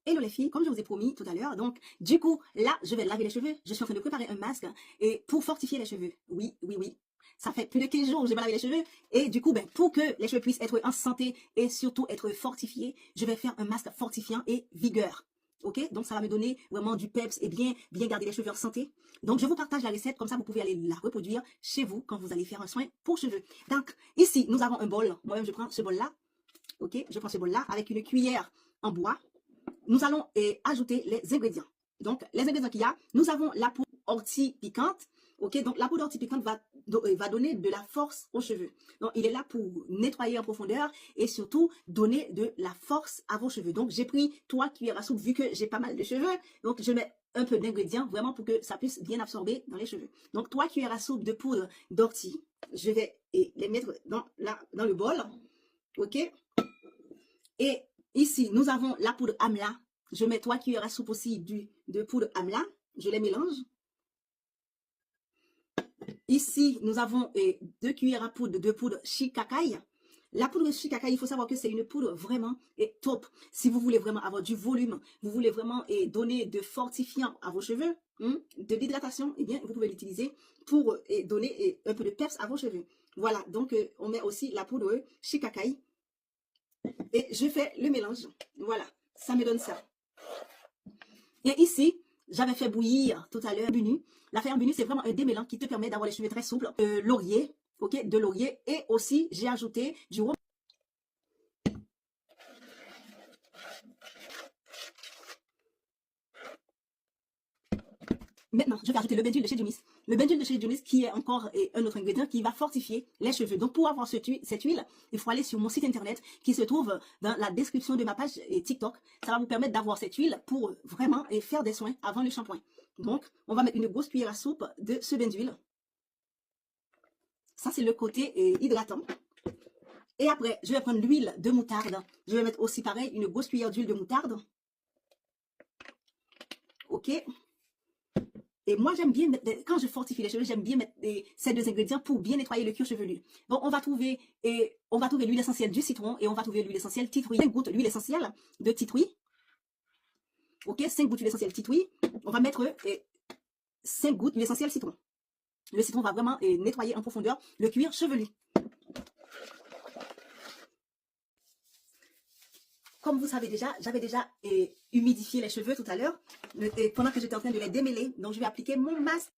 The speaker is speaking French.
Hello les filles, comme je vous ai promis tout à l'heure, donc du coup là je vais laver les cheveux, je suis en train de préparer un masque et pour fortifier les cheveux, oui, ça fait plus de 15 jours que j'ai pas lavé les cheveux et du coup pour que les cheveux puissent être en santé et surtout être fortifiés, je vais faire un masque fortifiant et vigueur. Ok, donc ça va me donner vraiment du peps et bien garder les cheveux en santé. Donc je vous partage la recette, comme ça vous pouvez aller la reproduire chez vous quand vous allez faire un soin pour cheveux. Donc ici nous avons un bol, moi-même je prends ce bol là, ok, je prends ce bol là avec une cuillère en bois. Nous allons ajouter les ingrédients. Donc, les ingrédients qu'il y a, nous avons la poudre ortie piquante. Ok, donc la poudre ortie piquante va donner de la force aux cheveux. Donc, il est là pour nettoyer en profondeur et surtout donner de la force à vos cheveux. Donc, j'ai pris 3 cuillères à soupe vu que j'ai pas mal de cheveux. Donc, je mets un peu d'ingrédients vraiment pour que ça puisse bien absorber dans les cheveux. Donc, 3 cuillères à soupe de poudre d'ortie. Je vais les mettre dans le bol. Ok. Et ici, nous avons la poudre amla. Je mets 3 cuillères à soupe aussi de poudre amla. Je les mélange. Ici, nous avons 2 cuillères à poudre de poudre shikakai. La poudre shikakai, il faut savoir que c'est une poudre vraiment top. Si vous voulez vraiment avoir du volume, vous voulez vraiment donner de fortifiant à vos cheveux, de l'hydratation, eh bien, vous pouvez l'utiliser pour donner un peu de peps à vos cheveux. Voilà, donc on met aussi la poudre shikakai. Et je fais le mélange. Voilà, ça me donne ça. Et ici, j'avais fait bouillir tout à l'heure Bunu. La fer Bunu, c'est vraiment un démêlant qui te permet d'avoir les cheveux très souples. Laurier, ok, de laurier. Et aussi, j'ai ajouté du romarin. Maintenant, je vais ajouter le benzule de chez Dionis. Le benzule de chez Dionis qui est encore un autre ingrédient qui va fortifier les cheveux. Donc, pour avoir cette huile, il faut aller sur mon site internet qui se trouve dans la description de ma page TikTok. Ça va vous permettre d'avoir cette huile pour vraiment faire des soins avant le shampoing. Donc, on va mettre une grosse cuillère à soupe de ce benzule. Ça, c'est le côté hydratant. Et après, je vais prendre l'huile de moutarde. Je vais mettre aussi pareil une grosse cuillère d'huile de moutarde. Ok. Et moi, j'aime bien mettre, quand je fortifie les cheveux, j'aime bien mettre ces 2 ingrédients pour bien nettoyer le cuir chevelu. Donc, on va trouver l'huile essentielle du citron et on va trouver l'huile essentielle titouille. 5 gouttes d'huile essentielle de titouille. Ok, 5 gouttes d'huile essentielle titouille. On va mettre 5 gouttes d'huile essentielle citron. Le citron va vraiment nettoyer en profondeur le cuir chevelu. Comme vous savez déjà, j'avais déjà humidifié les cheveux tout à l'heure pendant que j'étais en train de les démêler. Donc, je vais appliquer mon masque.